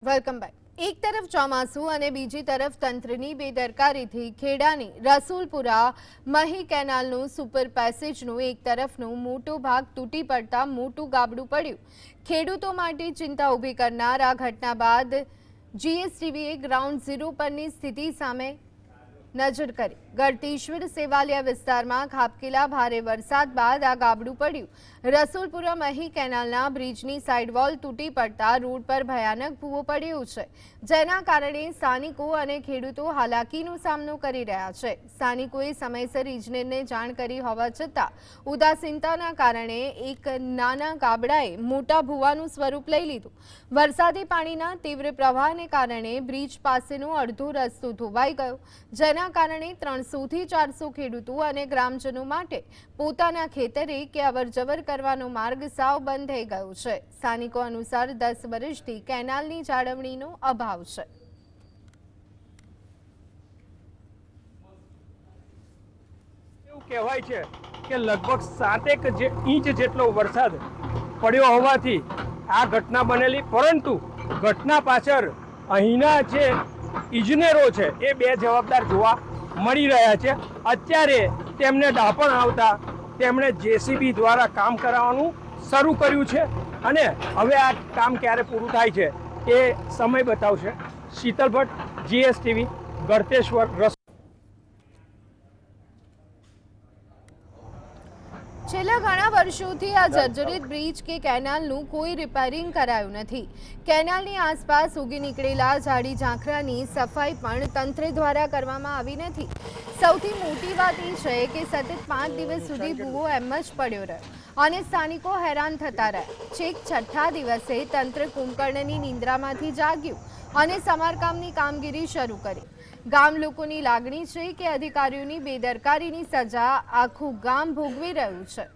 Welcome back. એક તરફ ચોમાસું અને બીજી તરફ તંત્રની બેદરકારીથી ખેડાની રસુલપુરા મહી કેનાલનું સુપર પેસેજનું એક તરફનું મોટો ભાગ તૂટી પડતા મોટું ગાબડું પડ્યું। ખેડૂતો માટે ચિંતા ઊભી કરનાર આ ઘટના બાદ જીએસટીવીએ ગ્રાઉન્ડ ઝીરો પરની સ્થિતિ સામે નજર કરી। ગળતેશ્વર સેવાલિયા વિસ્તારમાં ખાબકેલા ભારે વરસાદ બાદ આ ગાબડું પડ્યું। રસુલપુરા મહી કેનાલના બ્રિજની સાઇડ વોલ તૂટી પડતા રોડ પર ભયાનક ભૂવો પડ્યો છે, જેના કારણે સ્થાનિકો અને ખેડૂતો હાલાકીનો સામનો કરી રહ્યા છે। સ્થાનિકોએ સમયસર ઇજનેરને જાણ કરી હોવા છતાં ઉદાસીનતાના કારણે એક નાના ગાબડાએ મોટા ભૂવાનું સ્વરૂપ લઈ લીધું। વરસાદી પાણીના તીવ્ર પ્રવાહને કારણે બ્રિજ પાસેનો અડધો રસ્તો ધોવાઈ ગયો, જેના કારણે 300 થી 400 ખેડૂતો અને ગ્રામજનો માટે પોતાના ખેતરે કે અવરજવર કરવાનો માર્ગ સાવ બંધ થઈ ગયો છે। સ્થાનિકો અનુસાર 10 વર્ષથી કેનાલની જાળવણીનો અભાવ છે। એવું કહેવાય છે કે લગભગ 7 ઇંચ જેટલો વરસાદ પડ્યો હોવાથી આ ઘટના બનેલી, પરંતુ ઘટના પાછળ અહીંના જે ઇજનેરો છે એ બે જવાબદાર જોવા મળી રહ્યા છે। અત્યારે તેમને ડાપણ આવતા તેમણે જેસીબી દ્વારા કામ કરાવવાનું શરૂ કર્યું છે અને હવે આ કામ ક્યારે પૂરું થાય છે એ સમય બતાવશે। શીતલ ભટ્ટ, જીએસટીવી, ગળતેશ્વર। છેલ્લા ઘણા વર્ષોથી આ જર્જરિત બ્રિજ કે કેનાલનું કોઈ રિપેરિંગ કરાયું નથી। કેનાલની આસપાસ ઉગી નીકળેલા ઝાડી ઝાંખરાની સફાઈ પણ તંત્ર દ્વારા કરવામાં આવી નથી। સૌથી મોટી વાત એ છે કે સતત 5 દિવસ સુધી ભૂવો એમ જ પડ્યો રહ્યો અને સ્થાનિકો હેરાન થતા રહ્યા। છેક 6થા દિવસે તંત્ર કુંભકર્ણની નિંદ્રામાંથી જાગ્યું અને સમારકામની કામગીરી શરૂ કરી। ગામ લોકોની લાગણી છે કે અધિકારીઓની બેદરકારીની સજા આખું ગામ ભોગવી રહ્યું છે।